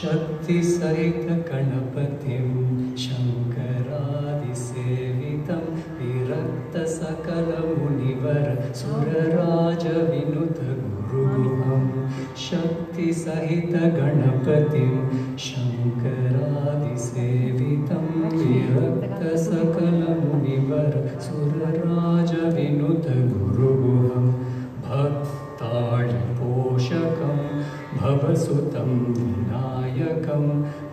Shakthi Sahitha Ganapatim Shankara-sevitam Virakta Sakala Munivara Suraraja Vinuta Guruguham. Shakthi Sahitha Ganapatim Shankara-sevitam Virakta Sakala Munivara Suraraja Vinuta Guruguham. Bhaktali Poshakam Bhavasutam Vinayakam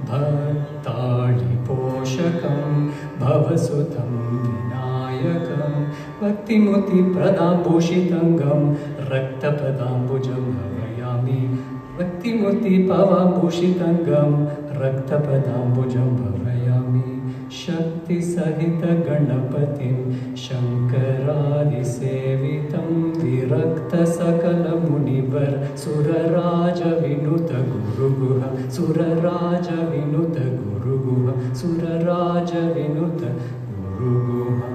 Bhaktali Poshakam Bhavasutam Vinayakam Bhaktimuti Pradambhushitangam Raktapadambujam Bhavayami Bhaktimuti Pavambhushitangam Raktapadambujam Bhavayami Shakthi Sahitha Ganapatim Shankara-sevitam Virakta Sakala Munivar Suraraja Vinuta Guruguha Suraraja Vinuta Guruguha Suraraja Vinuta Guruguha.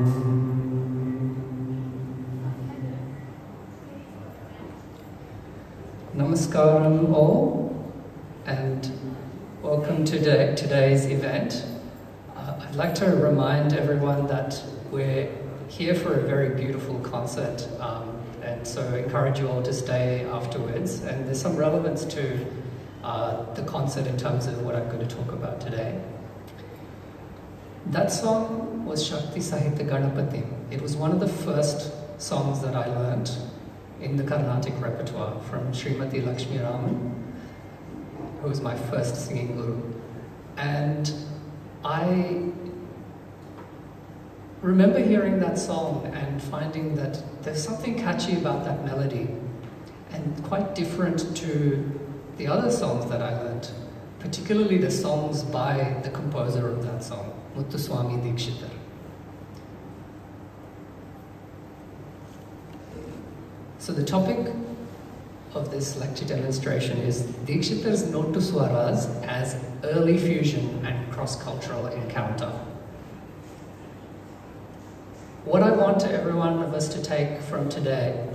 Namaskaram all, and welcome to today's event. I'd like to remind everyone that we're here for a very beautiful concert, and so I encourage you all to stay afterwards. And there's some relevance to the concert in terms of what I'm going to talk about today. That song was Shakthi Sahitha Ganapatim. It was one of the first songs that I learned in the Carnatic repertoire from Srimati Lakshmi Raman, who was my first singing guru. And I remember hearing that song and finding that there's something catchy about that melody and quite different to the other songs that I learned, particularly the songs by the composer of that song, Muthuswami Dikshitar. So the topic of this lecture demonstration is Dikshitar's Nottuswaras as early fusion and cross-cultural encounter. What I want every one of us to take from today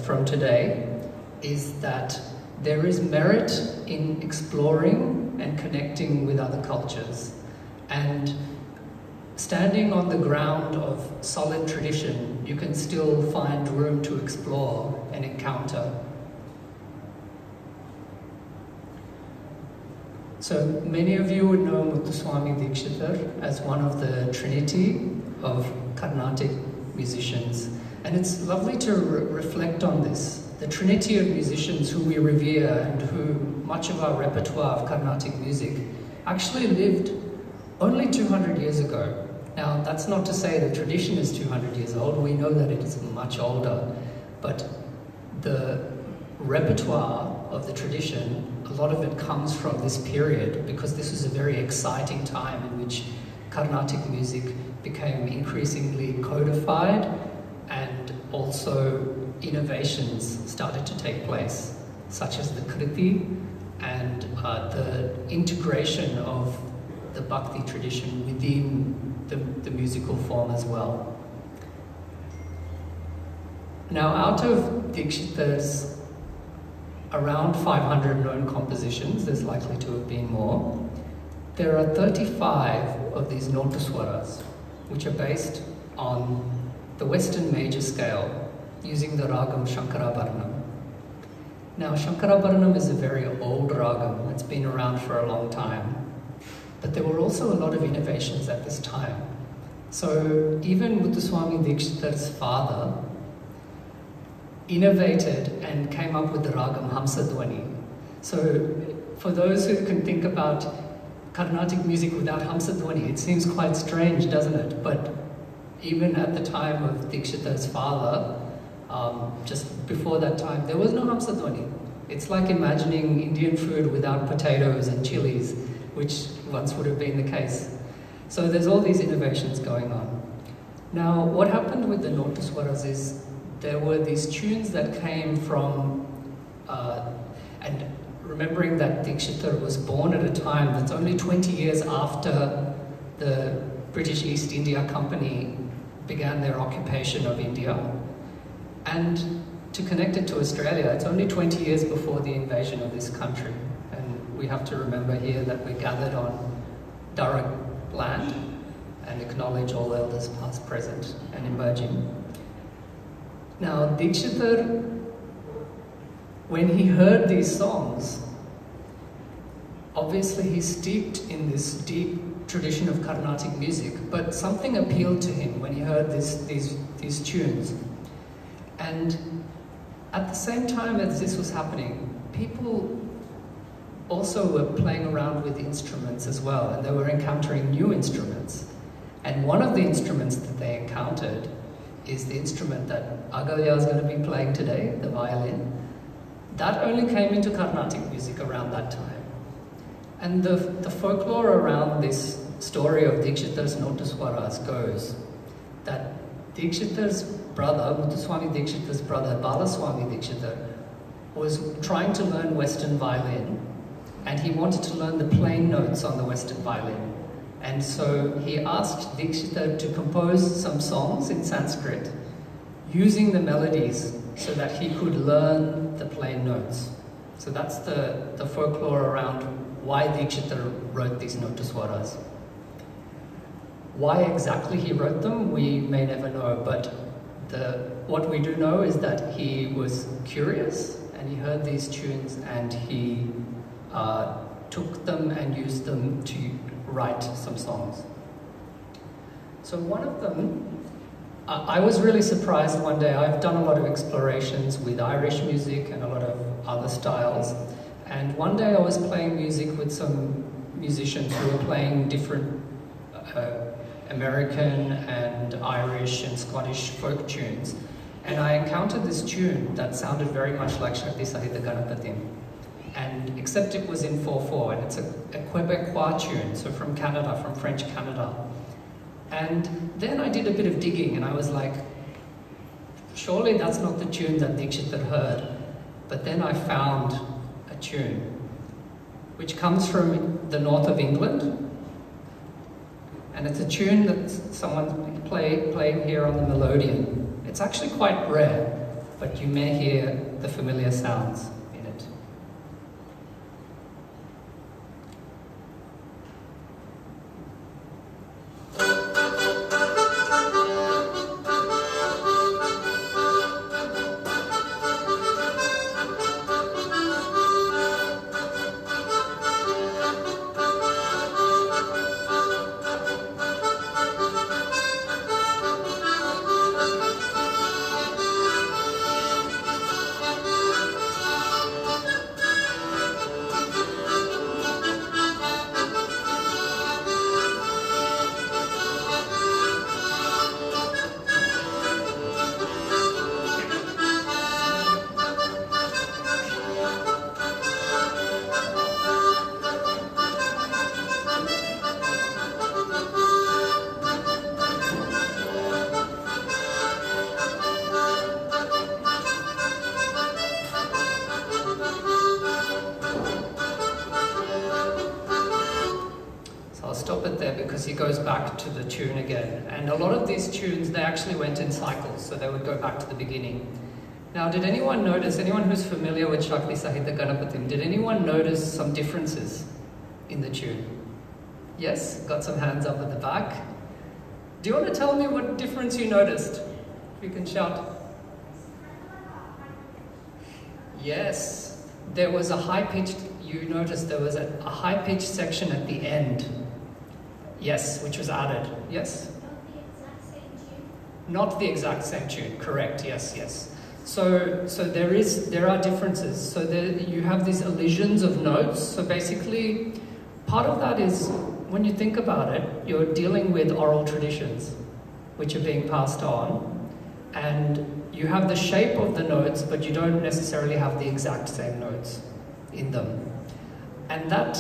is that there is merit in exploring and connecting with other cultures, and standing on the ground of solid tradition, you can still find room to explore and encounter. So many of you would know Muthuswami Dikshitar as one of the Trinity of Carnatic musicians, and it's lovely to reflect on this. The Trinity of musicians who we revere and who much of our repertoire of Carnatic music actually lived only 200 years ago. Now, that's not to say the tradition is 200 years old. We know that it is much older, but the repertoire of the tradition, a lot of it comes from this period, because this was a very exciting time in which Carnatic music became increasingly codified, and also innovations started to take place, such as the kriti and the integration of the bhakti tradition within the musical form as well. Now, out of Dikshitar's around 500 known compositions, there's likely to have been more, there are 35 of these Nottuswaras, which are based on the Western major scale, using the ragam Shankarabharanam. Now, Shankarabharanam is a very old ragam. It's been around for a long time. But there were also a lot of innovations at this time. So even Muthuswami Dikshitar's father innovated and came up with the ragam Hamsadwani. So for those who can think about Carnatic music without Hamsadwani, it seems quite strange, doesn't it? But even at the time of Dikshitar's father, just before that time, there was no Hamsadwani. It's like imagining Indian food without potatoes and chilies, which once would have been the case. So there's all these innovations going on. Now, what happened with the Nottuswaras is there were these tunes that came from, and remembering that Dikshitar was born at a time that's only 20 years after the British East India Company began their occupation of India. And to connect it to Australia, it's only 20 years before the invasion of this country. And we have to remember here that we're gathered on Dharak land and acknowledge all elders past, present and emerging. Now Dikshitar, when he heard these songs, obviously he's steeped in this deep tradition of Carnatic music, but something appealed to him when he heard these tunes. And at the same time as this was happening, people also were playing around with instruments as well, and they were encountering new instruments. And one of the instruments that they encountered is the instrument that Agalya is going to be playing today, the violin. That only came into Carnatic music around that time. And the folklore around this story of Dikshitar's Nottuswaras goes that Dikshitar's brother, Muthuswami Dikshitar's brother, Balaswami Dikshitar, was trying to learn Western violin, and he wanted to learn the plain notes on the Western violin. And so he asked Dikshitar to compose some songs in Sanskrit using the melodies so that he could learn the plain notes. So that's the folklore around why Dikshitar wrote these Nottuswaras. Why exactly he wrote them, we may never know, but what we do know is that he was curious and he heard these tunes and he took them and used them to write some songs. So one of them, I was really surprised one day. I've done a lot of explorations with Irish music and a lot of other styles. And one day I was playing music with some musicians who were playing different American and Irish and Scottish folk tunes. And I encountered this tune that sounded very much like Shakthi Sahitha Ganapatim. And except it was in 4/4, and it's a Quebecois tune, so from Canada, from French Canada. And then I did a bit of digging and I was like, surely that's not the tune that Dikshitar heard. But then I found a tune which comes from the north of England, and it's a tune that someone playing here on the melodeon. It's actually quite rare, but you may hear the familiar sounds in it. He goes back to the tune again. And a lot of these tunes, they actually went in cycles, so they would go back to the beginning. Now, did anyone notice, anyone who's familiar with Shakthi Sahitha Ganapatim, did anyone notice some differences in the tune? Yes? Got some hands up at the back. Do you want to tell me what difference you noticed? If you can shout. Yes, there was a high-pitched, you noticed there was a high-pitched section at the end. Yes, which was added. Yes? Not the exact same tune. Correct. Yes, yes. So there are differences. So you have these elisions of notes. So basically, part of that is, when you think about it, you're dealing with oral traditions, which are being passed on, and you have the shape of the notes, but you don't necessarily have the exact same notes in them. And that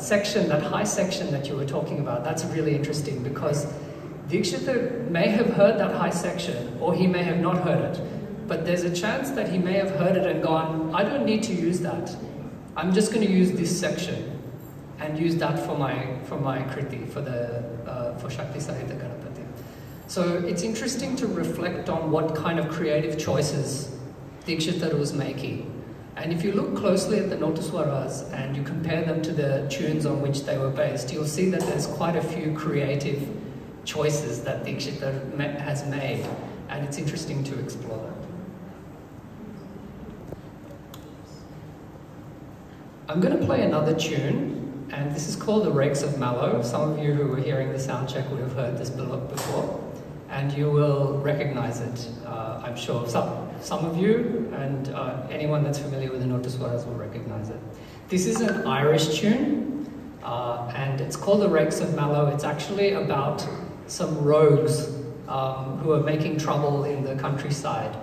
section, that high section that you were talking about, that's really interesting, because Dikshitar may have heard that high section, or he may have not heard it, but there's a chance that he may have heard it and gone, I don't need to use that. I'm just going to use this section and use that for my kriti, for Shakthi Sahitha Ganapatim. So it's interesting to reflect on what kind of creative choices Dikshitar was making. And if you look closely at the Nottuswaras and you compare them to the tunes on which they were based, you'll see that there's quite a few creative choices that Dikshitar has made, and it's interesting to explore them. I'm going to play another tune, and this is called the Rakes of Mallow. Some of you who were hearing the sound check would have heard this before, and you will recognize it, I'm sure. Some of you and anyone that's familiar with the Nottuswaras will recognize it. This is an Irish tune, and it's called the Rakes of Mallow. It's actually about some rogues who are making trouble in the countryside.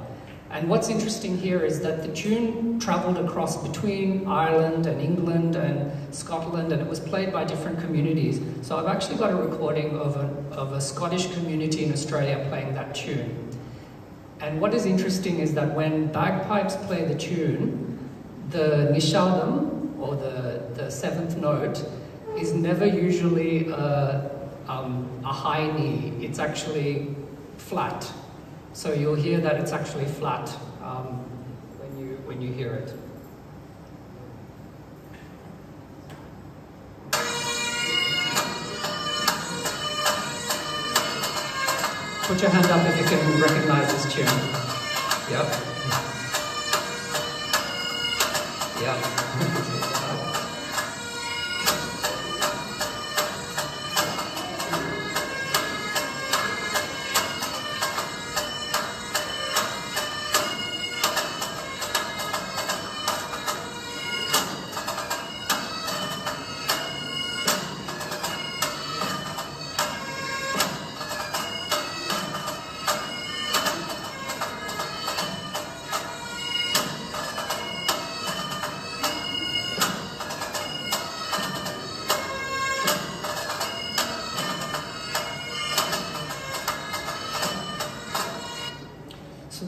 And what's interesting here is that the tune travelled across between Ireland and England and Scotland, and it was played by different communities. So I've actually got a recording of a Scottish community in Australia playing that tune. And what is interesting is that when bagpipes play the tune, the nishadam, or the seventh note, is never usually a high knee. It's actually flat. So you'll hear that it's actually flat when you hear it. Put your hand up if you can recognize this tune. Yep. Yep.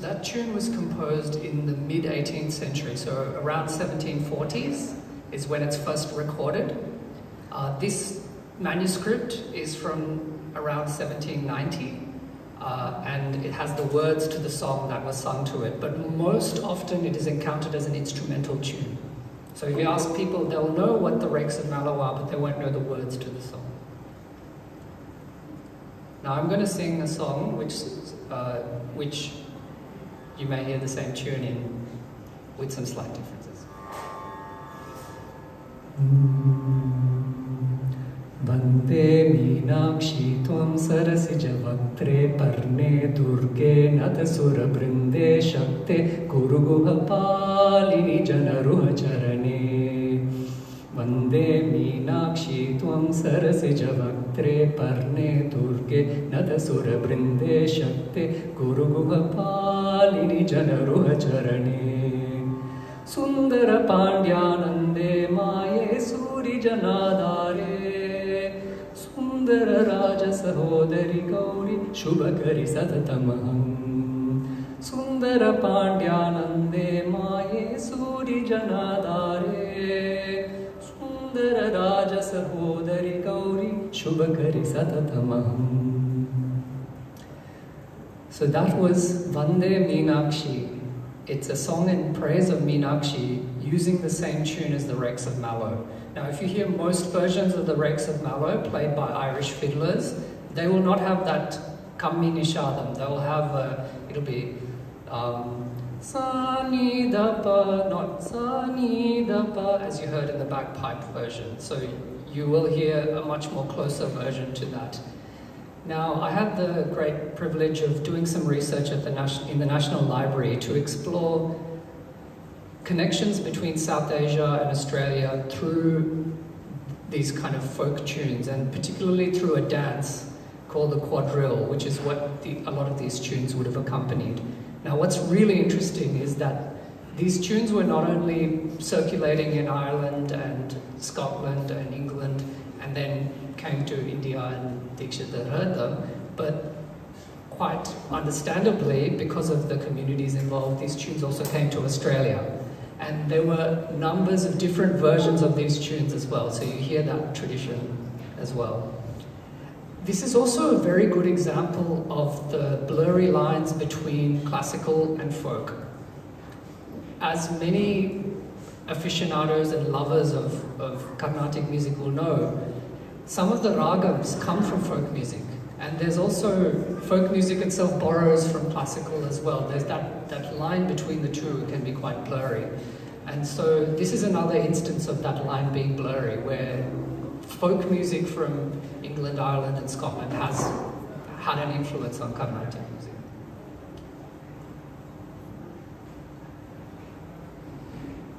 That tune was composed in the mid-18th century, so around 1740s is when it's first recorded. This manuscript is from around 1790, and it has the words to the song that was sung to it, but most often it is encountered as an instrumental tune. So if you ask people, they'll know what the Rakes of Mallow are, but they won't know the words to the song. Now I'm going to sing a song which you may hear the same tune in, with some slight differences. Vandē Meenakshi tvam sarasijavaktre parne durge natasura brinde shakte Guruguha palini janaruha charane. Vandē Meenakshi tvam sarasijavaktre parne durge natasura brinde shakte Guruguha palini janaruha charane. Sundara pandyanande maye suri janadare. Sundara raja sahodari gauri shubhakari satatamaham. Sundara pandyanande maye suri janadare. Sundara raja sahodari gauri shubhakari satatamaham. So that was Vandē Meenakshi. It's a song in praise of Meenakshi using the same tune as the Rakes of Mallow. Now if you hear most versions of the Rakes of Mallow played by Irish fiddlers, they will not have that kammi nishadam. They will have, it'll be sa ni da pa, not sa ni da pa, as you heard in the bagpipe version. So you will hear a much more closer version to that. Now, I had the great privilege of doing some research at in the National Library to explore connections between South Asia and Australia through these kind of folk tunes, and particularly through a dance called the quadrille, which is what a lot of these tunes would have accompanied. Now, what's really interesting is that these tunes were not only circulating in Ireland and Scotland and England, and then came to India and Dikshitar heard them, but quite understandably, because of the communities involved, these tunes also came to Australia. And there were numbers of different versions of these tunes as well, so you hear that tradition as well. This is also a very good example of the blurry lines between classical and folk. as many aficionados and lovers of Carnatic music will know, some of the ragams come from folk music. And there's also, folk music itself borrows from classical as well. There's that line between the two can be quite blurry. And so this is another instance of that line being blurry, where folk music from England, Ireland and Scotland has had an influence on Carnatic music.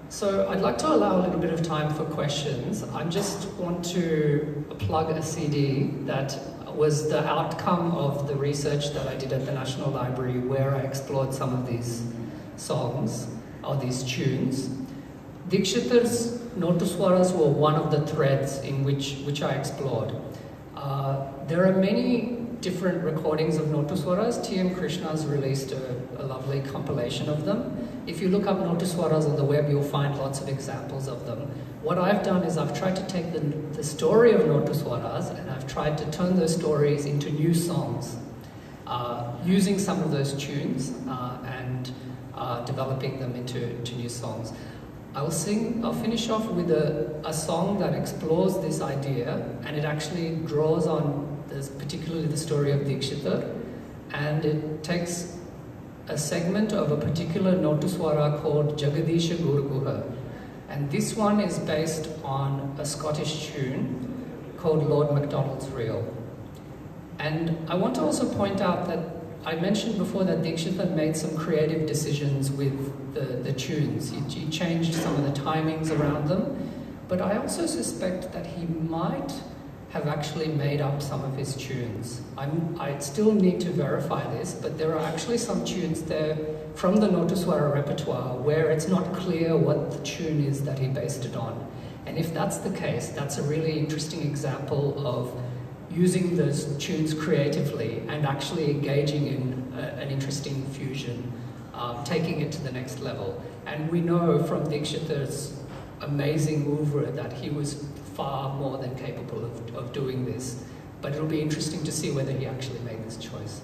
So I'd like to allow a little bit of time for questions. I just want to plug a CD that was the outcome of the research that I did at the National Library, where I explored some of these songs, or these tunes. Dikshitar's Nottuswaras were one of the threads in which I explored. There are many different recordings of Nottuswaras. T.M. Krishna's released a lovely compilation of them. If you look up Nottuswaras on the web, you'll find lots of examples of them. What I've done is I've tried to take the story of Nottuswaras and I've tried to turn those stories into new songs, using some of those tunes and developing them into new songs. I'll finish off with a song that explores this idea, and it actually draws on particularly the story of Dikshitar, and it takes a segment of a particular Nottuswara called Jagadīsha Guruguha. And this one is based on a Scottish tune called Lord MacDonald's Reel. And I want to also point out that I mentioned before that Dikshitar made some creative decisions with the tunes. He changed some of the timings around them, but I also suspect that he might have actually made up some of his tunes. I still need to verify this, but there are actually some tunes there from the Nottuswara repertoire where it's not clear what the tune is that he based it on. And if that's the case, that's a really interesting example of using those tunes creatively and actually engaging in an interesting fusion, taking it to the next level. And we know from Dikshitar's amazing oeuvre that he was far more than capable of doing this, but it'll be interesting to see whether he actually made this choice.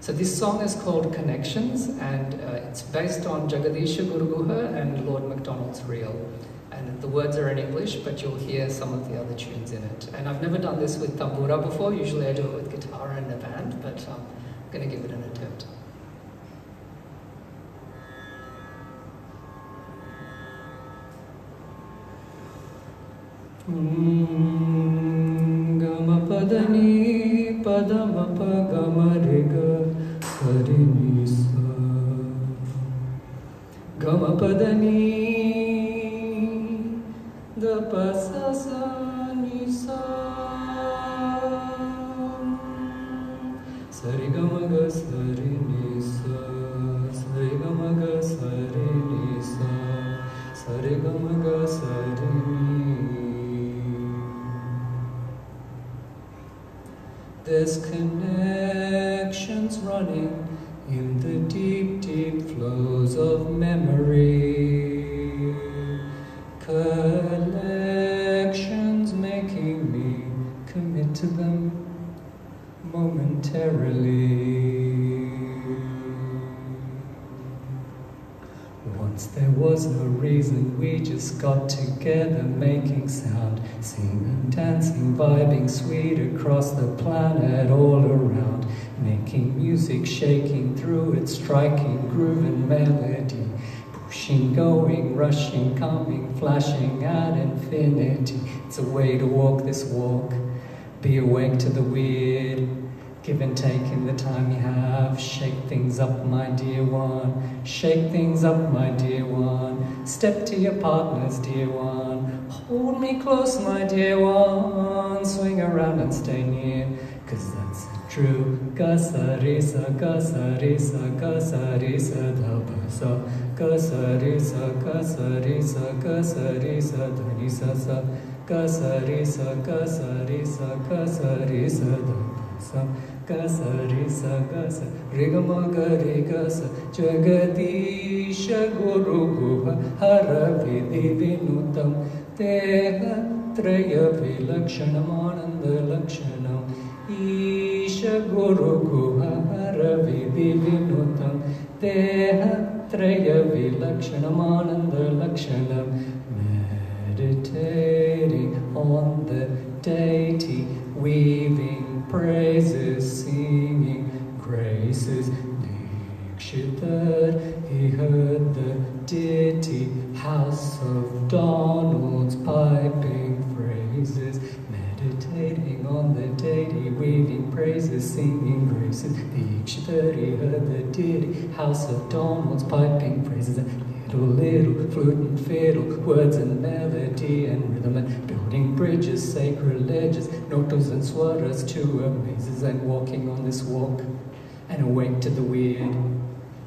So this song is called Connections, and it's based on Jagadīsha Guruguha and Lord MacDonald's Reel. And the words are in English, but you'll hear some of the other tunes in it. And I've never done this with tambura before. Usually I do it with guitar and a band, but I'm going to give it an attempt. Gamapadani padamapa gamariga sarinisa Gamapadani dapasasa nisa Sarigamaga sarinisa Sarigamaga sarinisa Sarigamaga sarinisa. There's connections running in the deep, deep flows of memory. Collections making me commit to them momentarily. Once there was no reason, we just got together, making sound, singing, dancing, vibing, sweet across the planet all around, making music, shaking through its striking groove and melody, pushing, going, rushing, coming, flashing at infinity. It's a way to walk this walk, be awake to the weird, give and take in the time you have. Shake things up, my dear one. Shake things up, my dear one. Step to your partners, dear one. Hold me close, my dear one. Swing around and stay near, 'cause that's true. Gasarisa, gasarisa, gasarisa, dapasa. Gasarisa, gasarisa, gasarisa, danisa, sa. Gasarisa, gasarisa, gasarisa, dapasa. Gasarisa, gasa, rigamaga, rigasa, Jagadīsha Guruguha, haravidhi vinutam, teha traya vilakshanam, ananda lakshanam, Isha Guruguha, haravidhi vinutam, Deha Traya Vilakshanam Ananda Lakshanam. Meditating on the deity, weaving praises, singing graces. Dikshitar, he heard the ditty, House of Donald's piping phrases. Meditating on the deity, weaving praises, singing graces. Dikshitar, he heard the ditty, House of Donald's piping phrases. Little flute and fiddle, words and melody and rhythm, and building bridges, sacrileges, Nottuswaras to amazes, and walking on this walk, and awake to the weird.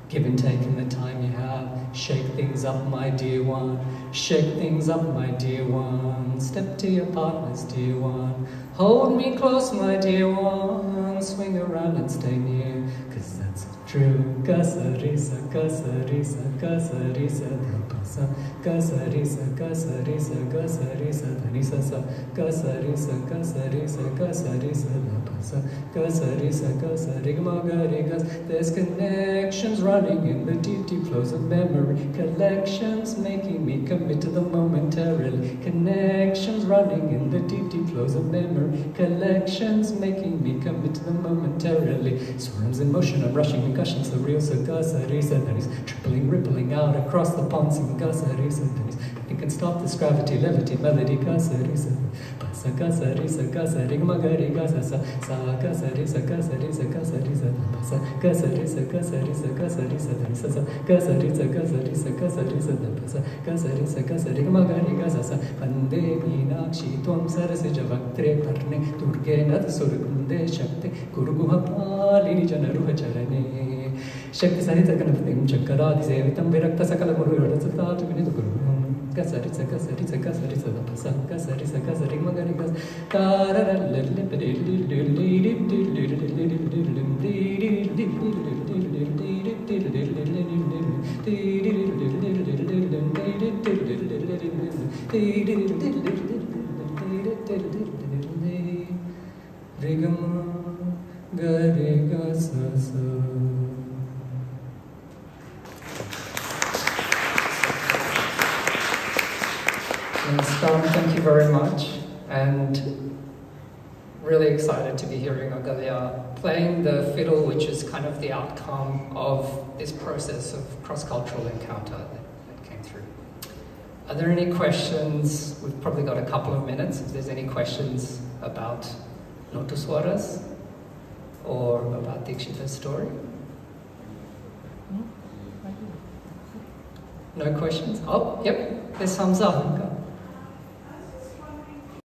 Give and take in the time you have. Shake things up, my dear one. Shake things up, my dear one. Step to your partners, dear one. Hold me close, my dear one. Swing around and stay near, 'cause that's true. Kasarisa, kasarisa, kasarisa, dapasa. Kasarisa, kasarisa, kasarisa, danisasa. Kasarisa, kasarisa, kasarisa, dapasa. Kasarisa, kasarigmagarigas. There's connections running in the deep, deep flows of memory. Collections making me commit to the momentarily. Connections running in the deep, deep flows of memory. Collections making me commit to the momentarily. Swarms in motion, I'm rushing in gushes, the real Sagasarisa, that is tripling, rippling out across the ponds in Gasarisa, that is nothing can stop this gravity, levity, melody, Gasarisa. Pasa Gasarisa, Gasarigmagari, Gasasa, Sa Gasarisa, Gasarisa, Gasarisa, Pasa Gasarisa, Gasarisa, Gasarisa, Gasasa, Gasarisa, Gasarisa, Gasarisa, Pasa Gasarisa, Gasarigmagari, Gasasa, Vandē Meenakshi, Tvam Sarasija Vaktre Parne, Durge Nottuswarasas Shakthi, Guruguha Palini Janaruha Charane, Shakthi Sahitha Ganapatim, Jagadīsha, Virakta Sakala Guruguha, Trinity Guruguha. Kasarisa, kasarisa, kasarisa, pasa, kasarisa, kasari, magarigas, thank you very much, and really excited to be hearing Agalia playing the fiddle, which is kind of the outcome of this process of cross-cultural encounter that came through. Are there any questions? We've probably got a couple of minutes. If there's any questions about Nottuswaras or about Dikshitar's story? No questions? Oh, yep, there's thumbs up.